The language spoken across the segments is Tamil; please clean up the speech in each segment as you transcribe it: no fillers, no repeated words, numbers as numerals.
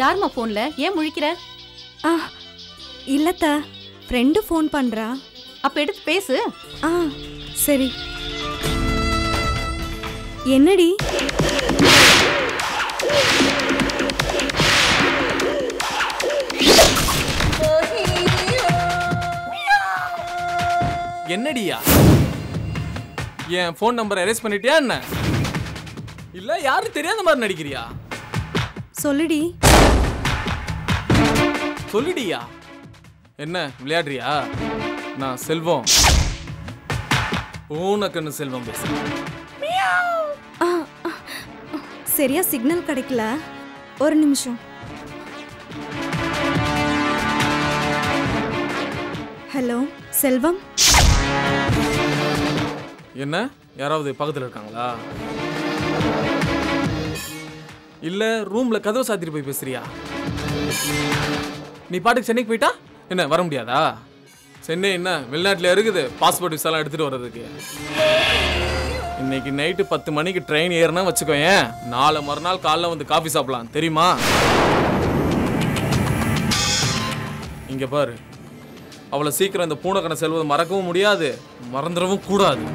யாருமா போன்ல? ஏன் முழிக்கிற? இல்லத்த, ஃப்ரெண்டு ஃபோன் பண்றா. அப்ப எடுத்து பேசு. சரி. என்னடி? என்னடியா? என் ஃபோன் நம்பர் எரேஸ் பண்ணிட்டியா என்ன? இல்ல யாரும் தெரியாத மாதிரி நடிக்கிறியா? சொல்லுடி. சொல்லுடியா. என்ன விளையாடுறியா? நான் செல்வம், ஊனக்கண்ணு செல்வம் பேசுறேன். சரியா சிக்னல் கிடைக்கல, ஒரு நிமிஷம். ஹலோ செல்வம். என்ன யாராவது பக்கத்தில் இருக்காங்களா? இல்ல ரூம்ல கதவை சாத்திட்டு போய் பேசுறியா? நீ பாட்டுக்கு சென்னைக்கு போயிட்டா என்ன வர முடியாதா? சென்னை என்ன வெளிநாட்டுல இருக்குது பாஸ்போர்ட் விசாலாம் எடுத்துட்டு வர்றதுக்கு. இன்னைக்கு நைட்டு 10 மணிக்கு ட்ரெயின் ஏறினா வச்சுக்கோயேன், நாளை மறுநாள் காலைல வந்து காஃபி சாப்பிடலாம், தெரியுமா? இங்க பாரு, அவளை சீக்கிரம் இந்த பூனைக்கணை செல்வதை மறக்கவும் முடியாது, மறந்துடவும் கூடாது.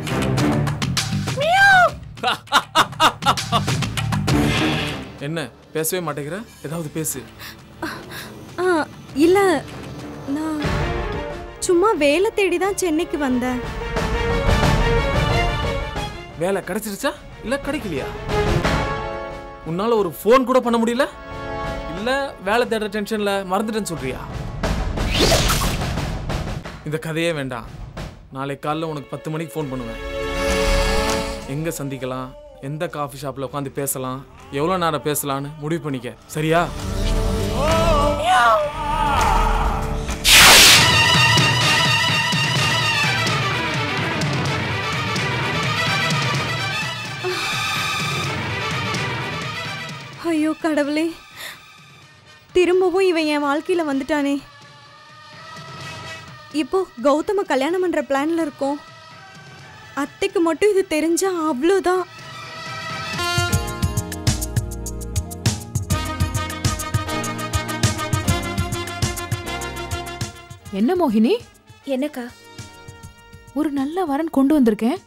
என்ன பேசவே மாட்டேங்கிற? ஏதாவது பேசு. இல்ல, நான் சும்மா வேலை தேடி தான் சென்னைக்கு வந்தேன். வேலை கிடைச்சிருச்சா இல்ல கிடைக்கலையா? உன்னால ஒரு ஃபோன் கூட பண்ண முடியல? இல்ல வேலை தேடுற டென்ஷன்ல மறந்துட்டேன்னு சொல்றியா? இந்த கதையே வேண்டாம். நாளை காலைல உனக்கு 10 மணிக்கு ஃபோன் பண்ணுவேன். எங்க சந்திக்கலாம், எந்த காஃபி ஷாப்ல உட்காந்து பேசலாம், எவ்வளவு நேரம் பேசலாம்னு முடிவு பண்ணிக்க, சரியா? ஐயோ கடவுளே, திரும்பவும் இவன் என் வாழ்க்கையில வந்துட்டானே. இப்போ கௌதம கல்யாணம் பண்ற பிளான்ல இருக்கோம். அத்தைக்கு மட்டும் இது தெரிஞ்சா அவ்வளோதான். என்ன மோகினி? என்னக்கா? ஒரு நல்ல வரன் கொண்டு வந்திருக்கேன்,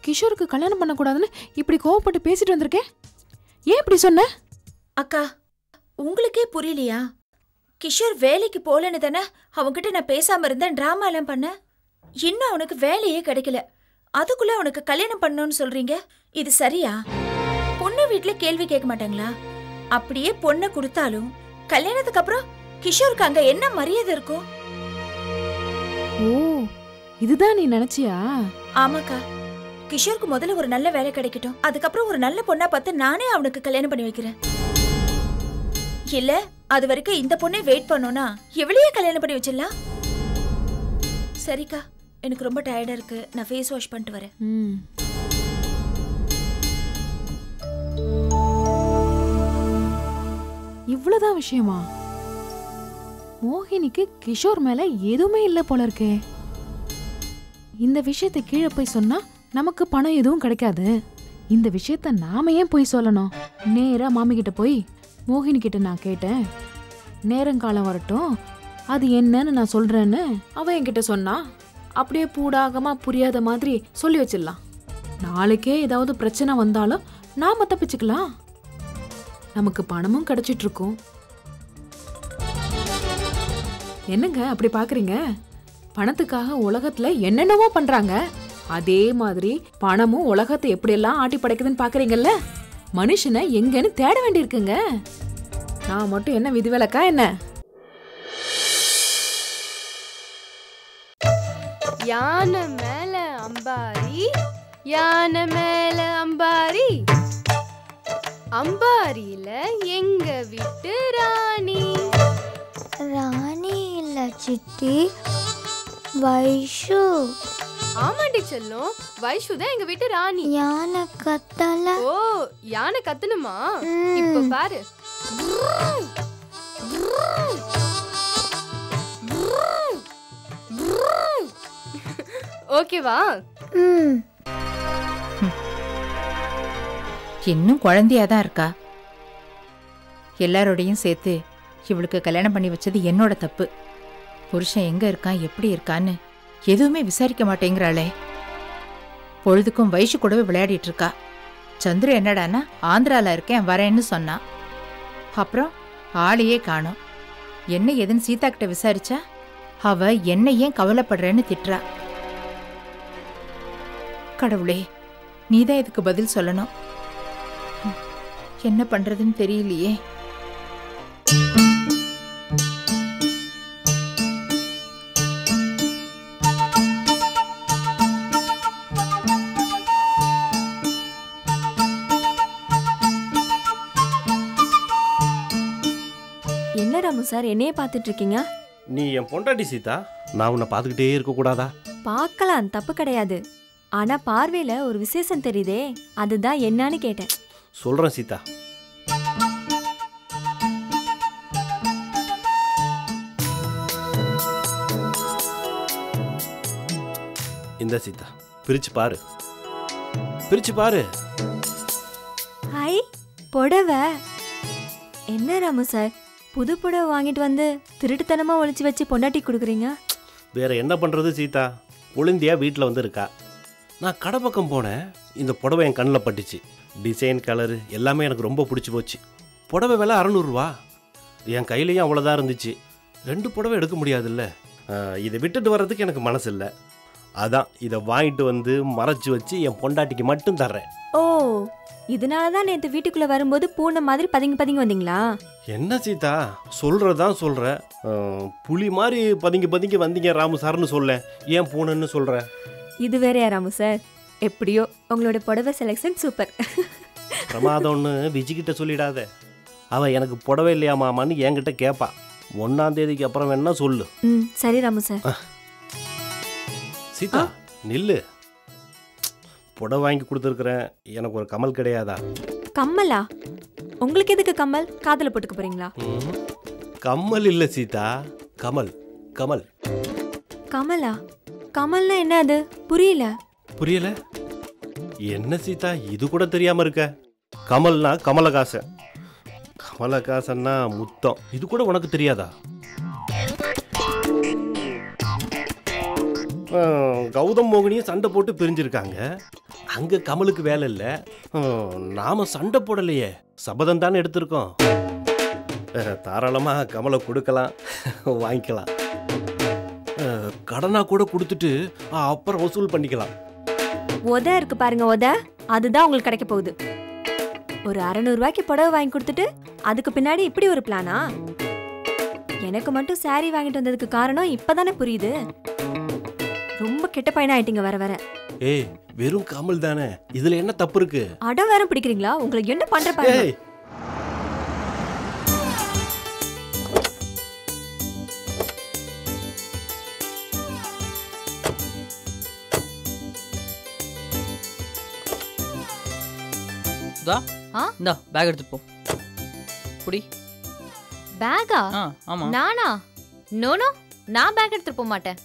கிஷோருக்கு கல்யாணம் பண்ணக்கூடாதுன்னு இப்படி கோவப்பட்டு பேசிட்டு வந்திருக்கேன். ஏன் இப்படி சொன்ன? அக்கா, உங்களுக்கே புரியலையா? கிஷோர் வேலைக்கு போலன்னு தானே அவன்கிட்ட நான் பேசாம இருந்தேன், டிராமா எல்லாம் பண்ண. இன்னும் அவனுக்கு வேலையே கிடைக்கல, அதுக்குள்ள அவனுக்கு கல்யாணம் பண்ணணும்னு சொல்றீங்க. இது சரியா? பொண்ணு வீட்டுல கேள்வி கேட்க மாட்டாங்களா? அப்படியே பொண்ணை கொடுத்தாலும் கல்யாணத்துக்கு அப்புறம் கிஷோருக்கு அங்க என்ன மரியாதை இருக்கும்? ஓ, இதுதான் நீ நினைச்சியா? ஆமாக்கா, கிஷோருக்கு முதல்ல ஒரு நல்ல வேலை கிடைக்கட்டும், அதுக்கப்புறம் ஒரு நல்ல பொண்ணா பார்த்து நானே அவனுக்கு கல்யாணம் பண்ணி வைக்கிறேன். இல்ல அது வரைக்கும் இந்த பொண்ணே வெயிட் பண்ணோம்னா எவ்வளவு கல்யாணம் பண்ணி வச்சிடலாம். சரிக்கா, எனக்கு ரொம்ப டயர்டா இருக்கு, நான் ஃபேஸ் வாஷ் பண்ணிட்டு வரேன். இவ்வளவுதான் விஷயமா? மோகினிக்கு கிஷோர் மேல எதுவுமே இல்ல போல இருக்கே. இந்த விஷயத்தை கீழே போய் சொன்னா நமக்கு பணம் எதுவும் கிடைக்காது. இந்த விஷயத்த நாம ஏன் போய் சொல்லணும்? நேரா மாமி கிட்ட போய் மோகினி கிட்ட நான் கேட்டேன், நேரங்காலம் வரட்டும் அது என்னன்னு நான் சொல்றேன்னு அவ என்கிட்ட சொன்னா, அப்படியே பூடாகமா புரியாத மாதிரி சொல்லி வச்சிடலாம். நாளைக்கே ஏதாவது பிரச்சனை வந்தாலும் நாம தப்பிச்சுக்கலாம், நமக்கு பணமும் கிடைச்சிட்டு இருக்கும். என்னங்க அப்படி பாக்குறீங்க? பணத்துக்காக உலகத்துல என்னென்னவோ பண்றாங்க, அதே மாதிரி பணமும் உலகத்தை எப்படியெல்லாம் ஆட்டி படைக்குதுன்னு பாக்குறீங்கல்ல. மனுஷனை எங்கன்னு தேட வேண்டியிருக்குங்க. நான் மட்டும் என்ன விதிவிலக்கா என்ன? யானை மேல அம்பாரி, யானை மேல அம்பாரி, அம்பாரியில எங்க வீட்டு ராணி. ராணி இல்ல சித்தி, வைஷு. ஆமாண்டி செல்லும், வைஷு தான் எங்க வீட்டு ராணி. யானை கத்தல. ஓ, யானை கத்தணுமா? இப்ப பாரு. ஓகேவா? இன்னும் குழந்தையாதான் இருக்கா. எல்லாரோடையும் சேர்த்து இவளுக்கு கல்யாணம் பண்ணி வச்சது என்னோட தப்பு. புருஷன் எங்க இருக்கான், எப்படி இருக்கான்னு எதுவுமே விசாரிக்க மாட்டேங்கிறாளே. பொழுதுக்கும் வைஷு கூடவே விளையாடிட்டு இருக்கா. சந்துரு என்னடானா ஆந்திரால இருக்கேன் வரேன்னு சொன்னான். அப்புறம் ஆளையே காணோம். என்ன ஏதுன்னு சீதா கிட்ட விசாரிச்சா அவ என்ன ஏன் கவலைப்படுறேன்னு திட்டுறா. கடவுளே, நீதான் இதுக்கு பதில் சொல்லணும். என்ன பண்றதுன்னு தெரியலையே. என்ன ராமு சார் என்னையே பார்த்துட்டு இருக்கீங்க? நீ என் பொண்டாட்டி சீதா, நான் உன்னை பார்த்துக்கிட்டே இருக்கக்கூடாதா? பார்க்கலாம், தப்பு கிடையாது. ஆனா பார்வையில ஒரு விசேஷம் தெரியுதே, அதுதான் என்னன்னு கேட்டேன். சொல்கிறேன் சீதா. இந்த சீதா, பிரிச்சு பாரு, பிரிச்சு பாரு. ஹை, புடவை. என்ன ராமு சார், புது புடவை வாங்கிட்டு வந்து திருட்டுத்தனமா ஒளிச்சு வச்சு பொண்டாட்டி கொடுக்குறீங்க? வேற என்ன பண்ணுறது சீதா, ஒளிந்தியா வீட்டில் வந்து இருக்கா. நான் கடை பக்கம் போனேன், இந்த புடவை என் கண்ணில் பட்டுச்சு. டிசைன், கலரு எல்லாமே எனக்கு ரொம்ப பிடிச்சி போச்சு. புடவை விலை 600 ரூபா. என் கையிலையும் அவ்வளோதான் இருந்துச்சு. 2 புடவை எடுக்க முடியாதுல்ல. இதை விட்டுட்டு வர்றதுக்கு எனக்கு மனசு இல்லை. அதான் இதை வாங்கிட்டு வந்து மறைச்சி வச்சு என் பொண்டாட்டிக்கு மட்டும் தர்றேன். ஓ, இதனால தான் நேற்று வீட்டுக்குள்ளே வரும்போது பூனை மாதிரி பதுங்கி பதுங்கி வந்தீங்களா? என்ன சீதா, சொல்கிறதான் சொல்கிற. புலி மாதிரி பதுங்கி பதுங்கி வந்தீங்க ராமு சார்னு சொல்ல, ஏன் பூனைன்னு சொல்கிற? இது வேறையா ராமு சார்? எப்படியோ உங்களோட புடவை செலெக்ஷன் சூப்பர். பிரமாதம்னு விஜிக்கிட்ட சொல்லிடாத. அவள் எனக்கு புடவை இல்லையா மாமான்னு என்கிட்ட கேட்பா. 1ஆம் தேதிக்கு அப்புறம் வேணா சொல்லு. சரி ராமு சார். சீதா நில்லு, புடவை வாங்கி கொடுத்துருக்குறேன், எனக்கு ஒரு கமல் கிடையாதா? கம்மலா? உங்களுக்கு எதுக்கு கம்மல்? காதில் போட்டுக்க போறீங்களா? கம்மல் இல்லை சீதா, கமல். கமல் கமலா? கமல்னா என்ன அது? புரியல. புரியல? என்ன சீதா இது கூட தெரியாம இருக்க? கமல்னா கமலஹாசன், கமலஹாசன்னா முத்தம். இது கூட உனக்கு தெரியாதா? கௌதம் மோகினியும் சண்டை போட்டு பிரிஞ்சிருக்காங்க. அங்க கமலுக்கு வேலை இல்லை. நாம சண்டை போடலையே, சபதம் தானே எடுத்திருக்கோம். தாராளமா கமலை கொடுக்கலாம், வாங்கிக்கலாம். கடனா கூட கொடுத்துட்டு அப்புறம் வசூல் பண்ணிக்கலாம். உத இருக்கு பாருங்க, உத, அதுதான் உங்களுக்கு கிடைக்க போகுது. ஒரு 600 ரூபாய்க்கு புடவை வாங்கி கொடுத்துட்டு அதுக்கு பின்னாடி இப்படி ஒரு பிளானா? எனக்கு மட்டும் சாரி வாங்கிட்டு வந்ததுக்கு காரணம் இப்பதானே புரியுது. ரொம்ப கெட்ட பையனா ஆயிட்டீங்க வர வர. ஏய், வெறும் கமல் தானே, இதுல என்ன தப்பு இருக்கு? அடம் வேற பிடிக்கிறீங்களா? உங்களுக்கு என்ன பண்ற பாருங்க. இந்தா பேக் எடுத்து போ. புடி. பேக்கா? ஆமா. நானா? நோனோ, நான் பேக் எடுத்துட்டு போக மாட்டேன்.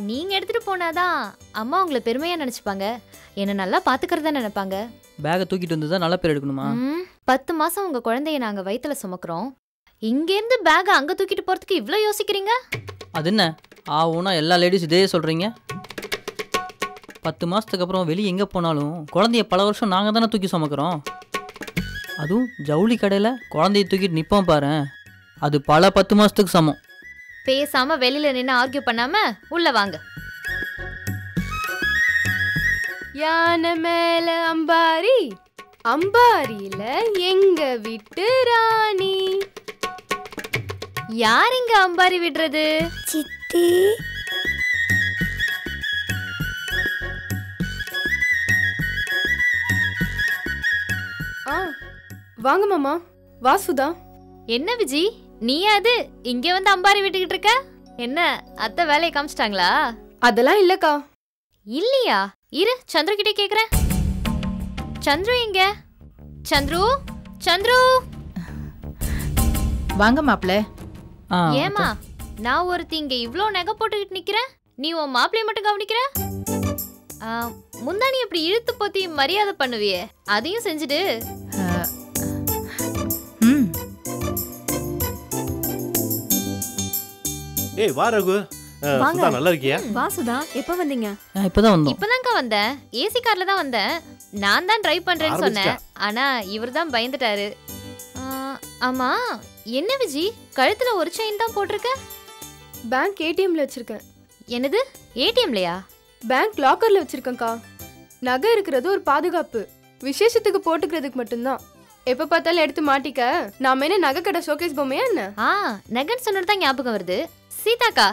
நீங்க எடுத்துட்டு போனாதான் அம்மா உங்களை பெருமையா நினைச்சுப்பாங்க, என்ன நல்லா பாத்துக்கிறதா நினைப்பாங்க. பேக்கை தூக்கிட்டு வந்து தான் நல்ல பேர் எடுக்கணுமா? 10 மாசம் உங்க குழந்தைய நாங்க வயித்துல சுமக்கிறோம், இங்க இருந்து பேக் அங்க தூக்கிட்டு போறதுக்கு இவ்ளோ யோசிக்கிறீங்க? அது என்ன ஆவுனா எல்லா லேடிஸ் இதே சொல்றீங்க? 10 மாசத்துக்கு அப்புறம் வெளியே எங்கே போனாலும் குழந்தைய பல வருஷம் நாங்கள் தானே தூக்கி சுமக்கிறோம். அதுவும் ஜவுளி கடையில் குழந்தைய தூக்கிட்டு நிற்போம் பாரு, அது பல 10 மாசத்துக்கு சமம். பேசாம வெளியில நின்று ஆர்கியூ பண்ணாம உள்ள வாங்க. யானை மேல அம்பாரி, அம்பாரியில எங்க வீட்டு ராணி. யார் இங்க அம்பாரி விடுறது? சித்தி. வாங்க மாமா. வா சுதா. என்ன விஜி, நீ அது இங்க வந்து அம்பாரி விட்டுக்கிட்டு இருக்க? என்ன அத்தை வேலையை காமிச்சிட்டாங்களா? அதெல்லாம் இல்லக்கா. இல்லையா? இரு, சந்துரு கிட்ட கேக்குறேன். சந்துரு எங்க? சந்துரு, சந்துரு. வாங்க மாப்பிள்ள. ஏமா நான் ஒருத்தி இங்க இவ்ளோ நகை போட்டுக்கிட்டு நிக்கிறேன், நீ உன் மாப்பிள்ளைய மட்டும் கவனிக்கிற? முந்தானி அப்படி இழுத்து போத்தி மரியாதை பண்ணுவியே, அதையும் செஞ்சுட்டு. ஏய் வா ரகு. வாங்க. சுதா நல்லா இருக்கியா? வா சுதா, எப்ப வந்தீங்க? இப்பதான் வந்தோம். இப்பதான்க்கா வந்தேன். ஏசி கார்ல தான் வந்தேன். நான் தான் டிரைவ் பண்றேன்னு சொன்னேன். ஆனா இவர் தான் பயந்துட்டாரு. ஆமா, என்ன விஜி கழுத்துல ஒரு செயின் தான் போட்டிருக்க? பேங்க் ஏடிஎம்ல வச்சிருக்கேன். என்னது ஏடிஎம்லயா? பேங்க் லாக்கர்ல வச்சிருக்கேன்க்கா. நகை இருக்கிறது ஒரு பாதுகாப்பு. விசேஷத்துக்கு போட்டுக்கிறதுக்கு மட்டும்தான். எப்ப பார்த்தாலும் எடுத்து மாட்டிக்க. நாம என்ன நகை கடை ஷோகேஸ் பொம்மையா என்ன? நகைன்னு சொன்னது தான் ஞாபகம் வருது. சீதாக்கா,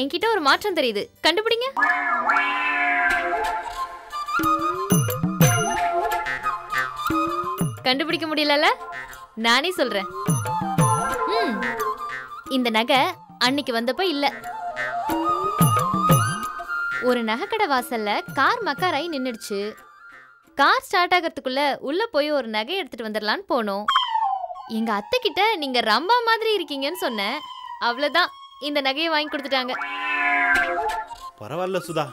என்கிட்ட ஒரு மாற்றம் தெரியுது, கண்டுபிடிங்க. கண்டுபிடிக்க முடியலல? நானே சொல்றேன். இந்த நகை அன்னைக்கு வந்தப்ப இல்ல. ஒரு நகைக்கடை வாசல்ல கார் மக்காராய் நின்னுடுச்சு. கார் ஸ்டார்ட் ஆகிறதுக்குள்ள உள்ள போய் ஒரு நகை எடுத்துட்டு வந்துடலான்னு போனோம். எங்க அத்தை கிட்ட நீங்க ரம்பா மாதிரி இருக்கீங்கன்னு சொன்னேன். அவ்வளவுதான், இந்த நகையை வாங்கி கொடுத்துட்டாங்க. பரவாயில்ல சுதா,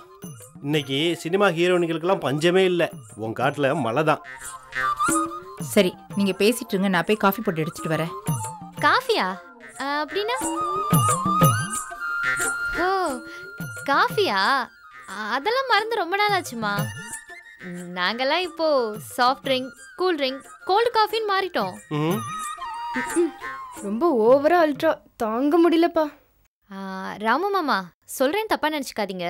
இன்னைக்கு சினிமா ஹீரோயின்களுக்கெல்லாம் பஞ்சமே இல்லை. உன் காட்டுல மழை தான். சரி, நீங்க பேசிட்டு இருங்க, நான் போய் காஃபி போட்டு எடுத்துட்டு வரேன். காஃபியா? அப்படின்னா ஓ காஃபியா? அதெல்லாம் மறந்து ரொம்ப நாள் ஆச்சுமா. நாங்கெல்லாம் இப்போ soft drink, cool drink, cold காஃபின்னு மாறிட்டோம். ரொம்ப ஓவரா அல்ட்ரா தாங்க முடியலப்பா. ராமு மாமா, சொல்றேன் தப்பா நினைச்சுக்காதீங்க.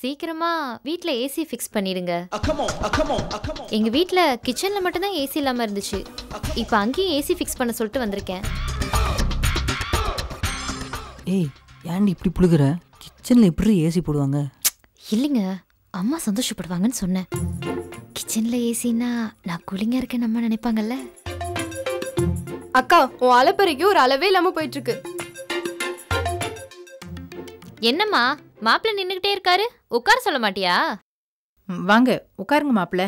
சீக்கிரமா வீட்ல ஏசி ஃபிக்ஸ் பண்ணிடுங்க. எங்க வீட்ல கிச்சன்ல மட்டும் தான் ஏசி இல்லாம இருந்துச்சு. இப்போ அங்கேயும் ஏசி ஃபிக்ஸ் பண்ண சொல்லிட்டு வந்திருக்கேன். ஏய், ஏன்டி இப்படி புழுகுற? கிச்சன்ல எப்படி ஏசி போடுவாங்க? இல்லைங்க, அம்மா சந்தோஷப்படுவாங்கன்னு சொன்னேன். கிச்சன்ல ஏசின்னா நான் கூலிங்கா இருக்கேன் நம்ம நினைப்பாங்கல்ல. அக்கா, உன் அலப்பறைக்கு ஒரு அளவே இல்லாம போயிட்டு இருக்கு. என்னம்மா மாப்பிள்ள நின்னுகிட்டே இருக்காரு, உட்கார சொல்ல மாட்டியா? வாங்க உட்காருங்க மாப்பிள்ள.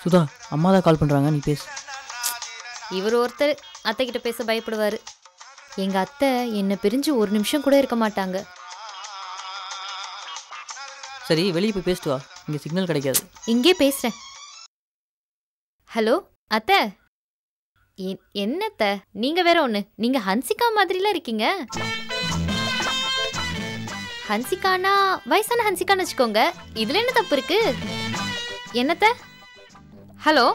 சுதா, அம்மா தான் கால் பண்றாங்க, நீ பேசு. இவர் ஒருத்தர் அத்தை கிட்ட பேச பயப்படுவாரு. எங்க அத்தை என்ன பிரிஞ்சு ஒரு நிமிஷம் கூட இருக்க மாட்டாங்க. சரி, வெளியே போய் பேசிட்டு வா, இங்க சிக்னல் கிடைக்காது. இங்கே பேசுறேன். ஹலோ அத்தை. என்னத்த நீங்க வேற ஒண்ணு, நீங்க ஹன்சிகா மாதிரிலாம் இருக்கீங்க. ஹன்சிகானா வயசான ஹன்சிகான்னு வச்சுக்கோங்க, இதுல என்ன தப்பு இருக்கு? என்னத்த? ஹலோ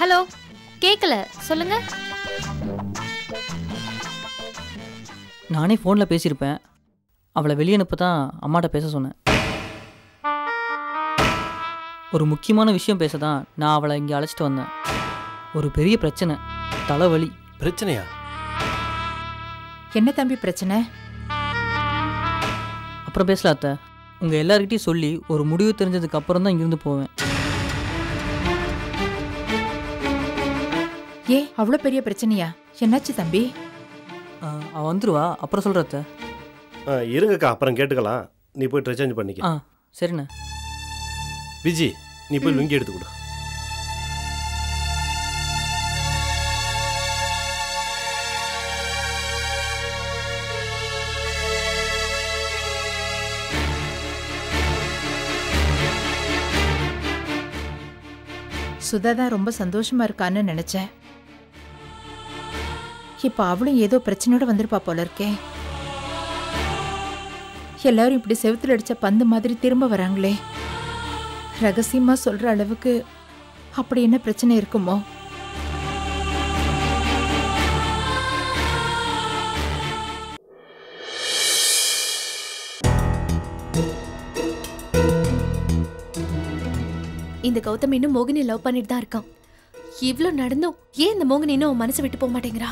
ஹலோ, கேட்கல, சொல்லுங்க. நானே ஃபோனில் பேசியிருப்பேன். அவளை வெளியே அனுப்ப தான் அம்மாட்ட பேச சொன்னேன். ஒரு முக்கியமான விஷயம் பேச தான் நான் அவளை இங்கே அழைச்சிட்டு வந்தேன். ஒரு பெரிய பிரச்சனை, தலைவலி. பிரச்சனையா? என்ன தம்பி பிரச்சனை? அப்புறம் பேசல அத்தை. உங்கள் எல்லார்கிட்டையும் சொல்லி ஒரு முடிவு தெரிஞ்சதுக்கு அப்புறம் தான் இங்கிருந்து போவேன். ஏன் அவ்வளோ பெரிய பிரச்சனையா? என்னாச்சு தம்பி? அவள் வந்துருவா, அப்புறம் சொல்கிற அத்தை. இருங்கக்கா, அப்புறம் கேட்டுக்கலாம். நீ போய் ட்ரெஸ் சேஞ்ச் பண்ணிக்க. சரிண்ணே. விஜி, நீ போய் லுங்கி எடுத்து கொடு. சுதா தான் ரொம்ப சந்தோஷமா இருக்கான்னு நினைச்சேன். இப்ப அவளும் ஏதோ பிரச்சனையோட வந்திருப்பா போல இருக்கே. எல்லாரும் இப்படி செவுத்துல அடிச்ச பந்து மாதிரி திரும்ப வராங்களே. ரகசியமா சொல்ற அளவுக்கு அப்படி என்ன பிரச்சனை இருக்குமோ? இந்த கௌதம் இன்னும் மோகினி லவ் பண்ணிட்டு தான் இருக்கான். இவ்ளோ நடந்தும் ஏன் இந்த மோகினி இன்னும் அவன் மனசை விட்டு போக மாட்டேங்கிறா?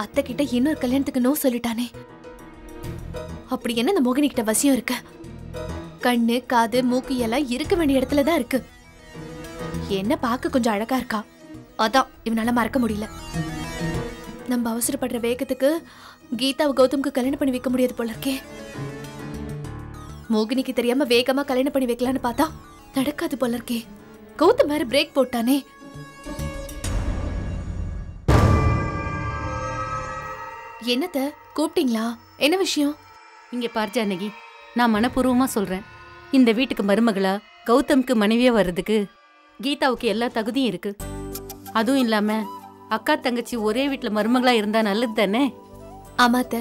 அத்தை கிட்ட இன்னொரு கல்யாணத்துக்கு நோ சொல்லிட்டானே. அப்படி என்ன இந்த மோகினி கிட்ட வசியம் இருக்கு? கண்ணு, காது, மூக்கு எல்லாம் இருக்க வேண்டிய இடத்துல தான் இருக்கு. என்ன பார்க்க கொஞ்சம் அழகா இருக்கா, அதான் இவனால மறக்க முடியல. நம்ம அவசரப்படுற வேகத்துக்கு கீதாவை கௌதம்க்கு கல்யாணம் பண்ணி வைக்க முடியாது போல இருக்கே. மோகினிக்கு தெரியாம வேகமா கல்யாணம் பண்ணி வைக்கலான்னு பார்த்தா நடக்காது போல இருக்கே. கௌதம் வேற பிரேக் போட்டானே. என்னத்த கூப்பிட்டீங்களா? என்ன விஷயம்? இங்க பார் ஜானகி, நான் மனப்பூர்வமா சொல்றேன். இந்த வீட்டுக்கு மருமகளா கௌதம்க்கு மனைவியா வர்றதுக்கு கீதாவுக்கு எல்லா தகுதியும் இருக்கு. அதுவும் இல்லாம அக்கா தங்கச்சி ஒரே வீட்டுல மருமகளா இருந்தா நல்லது தானே? ஆமாத்த,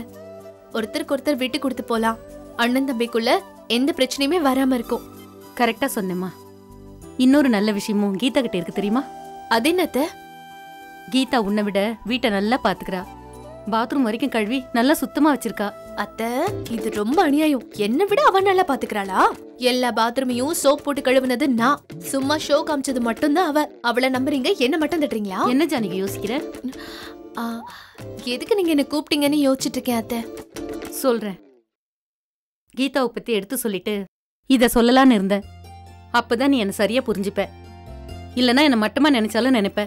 ஒருத்தருக்கு ஒருத்தர் விட்டு கொடுத்து போலாம். அண்ணன் தம்பிக்குள்ள எந்த பிரச்சனையுமே வராம இருக்கும். கரெக்டா சொன்னேம்மா. இன்னொரு நல்ல விஷயமும் கீதா கிட்ட இருக்கு தெரியுமா? அது என்னத்த? கீதா உன்னை விட வீட்டை நல்லா பாத்துக்கிறா. பாத்ரூம் வரைக்கும் கழுவி நல்லா சுத்தமா வச்சிருக்கா. அத்த, இது ரொம்ப அநியாயம். என்னை விட அவ நல்லா பாத்துக்கிறாளா? எல்லா பாத்ரூமையும் சோப் போட்டு கழுவுனது நான். சும்மா ஷோ காமிச்சது மட்டும்தான் அவ. அவளை நம்புறீங்க, என்ன மட்டும் தட்டுறீங்களா? என்ன ஜானகி யோசிக்கிற? எதுக்கு நீங்க என்ன கூப்பிட்டீங்கன்னு யோசிச்சுட்டு இருக்கேன் அத்த. சொல்றேன். கீதாவை பத்தி எடுத்து சொல்லிட்டு இத சொல்லலான்னு இருந்தேன். அப்பதான் நீ என்ன சரியா புரிஞ்சுப்ப. இல்லனா என்ன மட்டமா நினைச்சாலும் நினைப்ப.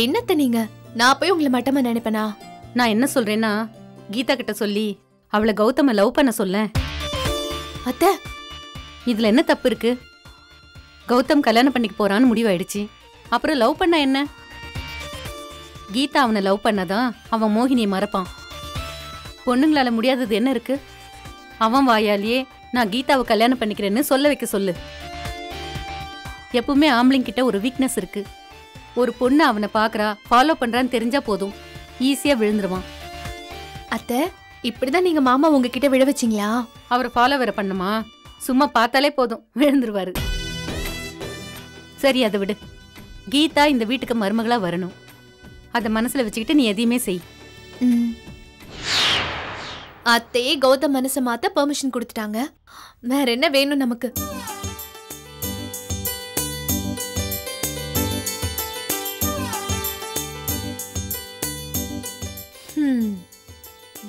என்னத்த நீங்க? நான் போய் உங்களை மட்டமா நினைப்பேனா? நான் என்ன சொல்றேன்னா, கீதா கிட்ட சொல்லி அவளை கௌதம லவ் பண்ண சொல்ல. அத்த, இதுல என்ன தப்பு இருக்கு? கௌதம் கல்யாணம் பண்ணிக்க போறான்னு முடிவாயிடுச்சு. அப்புறம் லவ் பண்ண என்ன? கீதா அவனை லவ் பண்ணதான் அவன் மோகினியை மறப்பான். பொண்ணுங்களால முடியாதது என்ன இருக்கு? அவன் வாயாலேயே நான் கீதாவை கல்யாணம் பண்ணிக்கிறேன்னு சொல்ல வைக்க சொல்லு. எப்பவுமே ஆம்பளைங்கிட்ட ஒரு வீக்னஸ் இருக்கு. ஒரு பொண்ணு அவனை பாக்குறா, ஃபாலோ பண்றான்னு தெரிஞ்சா போதும், ஈஸியா விழுந்துருவான். அத்த, இப்படிதான் நீங்க மாமா உங்ககிட்ட விழ வச்சீங்களா? அவரை ஃபாலோ வேற பண்ணுமா? சும்மா பார்த்தாலே போதும் விழுந்துருவாரு. சரி, அதை விடு. கீதா இந்த வீட்டுக்கு மருமகளா வரணும். அத மனசுல வச்சுக்கிட்டு நீ எதையுமே செய். அத்தையே கௌதம் மனசை மாத்த பெர்மிஷன் கொடுத்துட்டாங்க. வேற என்ன வேணும் நமக்கு?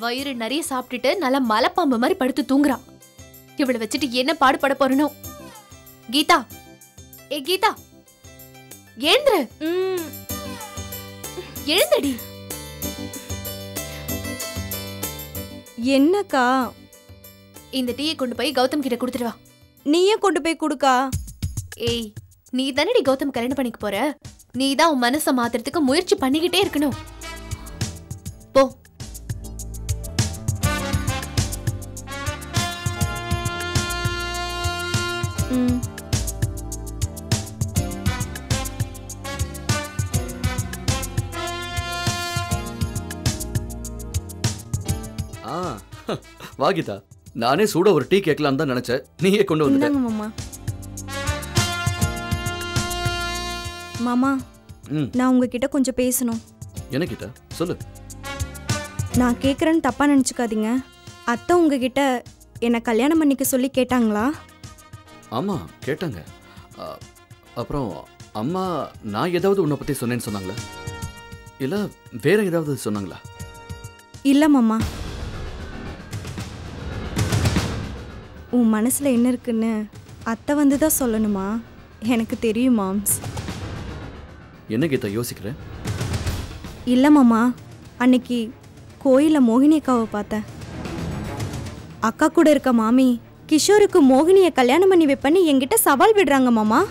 வயிறு நிறைய சாப்பிட்டுட்டு நல்லா மலைப்பாம்பு மாதிரி படுத்து தூங்குறான். இவளை வச்சுட்டு என்ன பாடுபட போறனோ? கீதா, ஏ கீதா, எழுந்துரு. எழுந்தடி. என்னக்கா? இந்த டீயை கொண்டு போய் கௌதம் கிட்ட கொடுத்துட்டு வா. நீயே கொண்டு போய் கொடுக்கா. ஏய், நீ தானடி கௌதம் கல்யாணம் பண்ணிக்க போற. நீ தான் உன் மனசை மாத்துறதுக்கு முயற்சி பண்ணிக்கிட்டே இருக்கணும். போ. வா கீதா, நானே சூட ஒரு டீ கேட்கலான்னு தான் நினைச்சேன். நீயே கொண்டு வந்துட்ட. மாமா. மாமா, நான் உங்ககிட்ட கொஞ்சம் பேசணும். என்ன கீதா, சொல்லு. நான் கேட்குறேன்னு தப்பா நினச்சிக்காதீங்க. அத்தை உங்ககிட்ட என்னை கல்யாணம் பண்ணிக்க சொல்லி கேட்டாங்களா? ஆமா, கேட்டாங்க. அப்புறம் அம்மா நான் ஏதாவது உன்னை பத்தி சொன்னேன்னு சொன்னாங்களா, இல்ல வேற ஏதாவது சொன்னாங்களா? இல்லை மாமா, உன் மனசில் என்ன இருக்குன்னு அத்தை வந்து தான் சொல்லணுமா? எனக்கு தெரியும் மாம்ஸ். என்ன கீதா யோசிக்கிறேன்? இல்லை மாமா, அன்னைக்கு கோயிலில் மோகினி அக்காவை பார்த்தேன். அக்கா கூட இருக்க மாமி கிஷோருக்கு மோகினியை கல்யாணம் பண்ணி வைப்பேன்னு என்கிட்ட சவால் விடுறாங்க மாமா.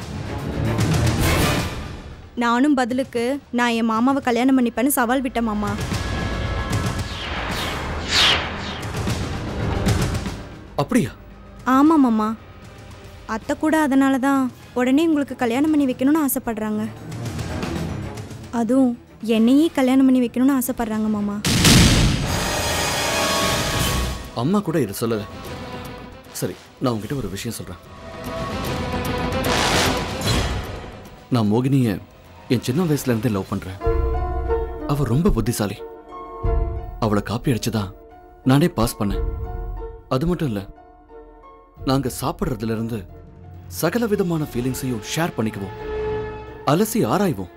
நானும் பதிலுக்கு நான் என் மாமாவை கல்யாணம் பண்ணிப்பேன்னு சவால் விட்டேன் மாமா. அப்படியா? ஆமாம் மாமா, அத்தை கூட அதனால தான் உடனே உங்களுக்கு கல்யாணம் பண்ணி வைக்கணும்னு ஆசைப்படுறாங்க. அதுவும் என்னையே கல்யாணம் பண்ணி வைக்கணும்னு ஆசைப்படுறாங்க மாமா. அம்மா கூட இதை சொல்லல. சரி, நான் உங்ககிட்ட ஒரு விஷயம் சொல்றேன். நான் மோகினிய என் சின்ன வயசுல இருந்தே லவ் பண்றேன். அவ ரொம்ப புத்திசாலி. அவளை காப்பி அடிச்சுதான் நானே பாஸ் பண்ணேன். அது மட்டும் இல்ல, நாங்க சாப்பிட்றதுல இருந்து சகல விதமான ஃபீலிங்ஸையும் ஷேர் பண்ணிக்குவோம், அலசி ஆராய்வோம்.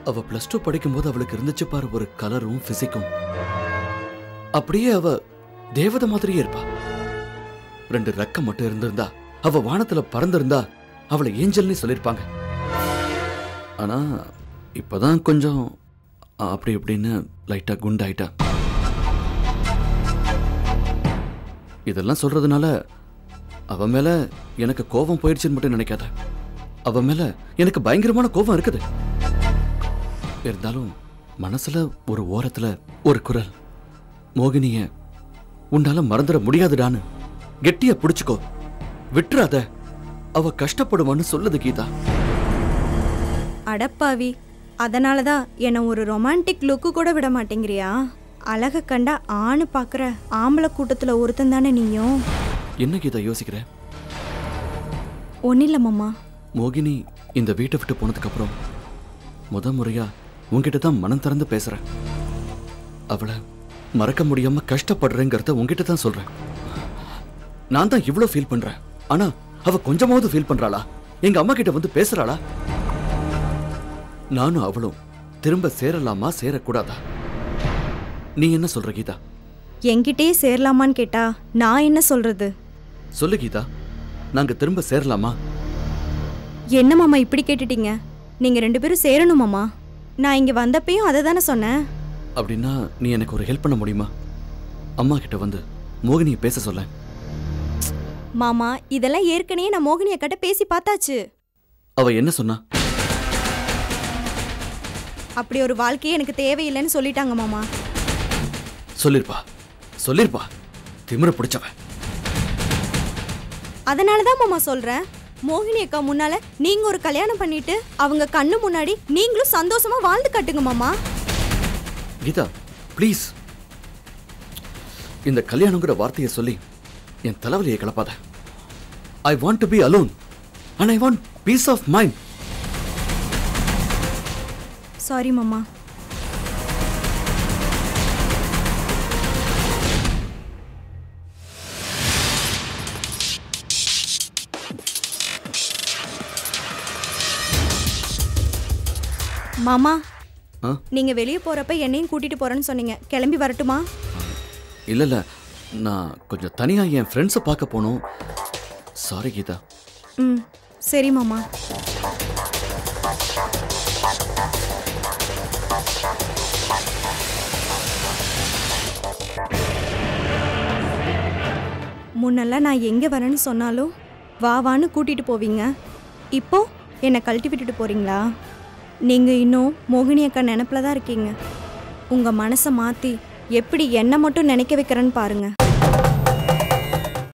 அவ +2 படிக்கும்போது அவளுக்கு இருந்துச்சு பாரு ஒரு கலரும் பிசிக்கும். அப்படியே அவ தேவதை மாதிரியே இருப்பா. 2 ரெக்கம் மட்டும் இருந்திருந்தா, அவ வானத்துல பறந்திருந்தா அவளை ஏஞ்சல்னு சொல்லிருப்பாங்க. ஆனா இப்பதான் கொஞ்சம் அப்படி இப்படின்னு லைட்டா குண்டாயிட்டா. இதெல்லாம் சொல்றதுனால அவ மேல எனக்கு கோபம் போயிடுச்சுன்னு மட்டும் நினைக்காத. அவ மேல எனக்கு பயங்கரமான கோபம் இருக்குது. இருந்தாலும் மனசுல ஒரு ஓரத்துல ஒரு குரல், மோகினிய உன்னால மறந்துட முடியாதுடான்னு கெட்டியா பிடிச்சுக்கோ, விட்டுறாத, அவ கஷ்டப்படுவான்னு சொல்லுது கீதா. அடப்பாவி, அதனால தான் என்னை ஒரு ரொமான்டிக் லுக்கு கூட விட மாட்டேங்கிறியா? அழக கண்டா ஆணு பார்க்குற ஆம்பளை கூட்டத்தில் ஒருத்தன் தானே நீயும். என்ன கீதா யோசிக்கிற? ஒன்றும் இல்லை மாமா. மோகினி இந்த வீட்டை விட்டு போனதுக்கப்புறம் முறையா உங்ககிட்ட தான் மனம் திறந்து பேசுகிறேன். அவளை மறக்க முடியாமல் கஷ்டப்படுறேங்கிறத உங்ககிட்ட தான் சொல்கிறேன். நான் தான் இவ்வளோ ஃபீல் பண்ணுறேன், ஆனால் அவள் கொஞ்சமாவது ஃபீல் பண்ணுறாளா? எங்கள் அம்மா கிட்ட வந்து பேசுகிறாளா? நானும் அவளும் திரும்ப சேரலாமா சேரக்கூடாதா? நீ என்ன சொல்ற கீதா? என்கிட்டயே சேரலாமான்னு கேட்டா நான் என்ன சொல்றது? சொல்லு கீதா, நாங்க திரும்ப சேரலாமா? என்ன மாமா இப்படி கேட்டுட்டீங்க? நீங்க 2 பேரும் சேரணும் மாமா. நான் இங்க வந்தப்பையும் அதை தானே சொன்னேன். அப்படின்னா நீ எனக்கு ஒரு ஹெல்ப் பண்ண முடியுமா? அம்மா கிட்ட வந்து மோகினியை பேச சொல்ல. மாமா, இதெல்லாம் ஏற்கனவே நான் மோகினியை கிட்ட பேசி பார்த்தாச்சு. அவ என்ன சொன்னா? அப்படி ஒரு வாழ்க்கையே எனக்கு தேவையில்லைன்னு சொல்லிட்டாங்க மாமா. சொல்லிருப்பா திமிர பிடிச்சவ. அதனாலதான் மாமா சொல்றேன், மோகினி அக்கா முன்னால நீங்க ஒரு கல்யாணம் பண்ணிட்டு அவங்க கண்ணு முன்னாடி நீங்களும் சந்தோஷமா வாழ்ந்து காட்டுங்க மாமா. கீதா ப்ளீஸ், இந்த கல்யாணங்கிற வார்த்தையை சொல்லி என் தலைவலியை கிளப்பாத. I want to be alone and I want peace of mind. Sorry மாமா. மாமா, நீங்க வெளியே போறப்ப என்னையும் கூட்டிட்டு போறேன்னு சொன்னீங்க. கிளம்பி வரட்டுமா? இல்ல நான் கொஞ்சம் தனியா என் ஃப்ரெண்ட்ஸை பார்க்க போகணும். சாரி கீதா. சரி மாமா. முன்னெல்லாம் நான் எங்க வரேன்னு சொன்னாலும் வான்னு கூட்டிட்டு போவீங்க. இப்போ என்னை கழட்டி விட்டுட்டு போறீங்களா? நீங்க இன்னும் மோகினி அக்கா நினைப்புல தான் இருக்கீங்க. உங்க மனசை மாத்தி எப்படி என்ன மட்டும் நினைக்க வைக்கிறேன்னு பாருங்க.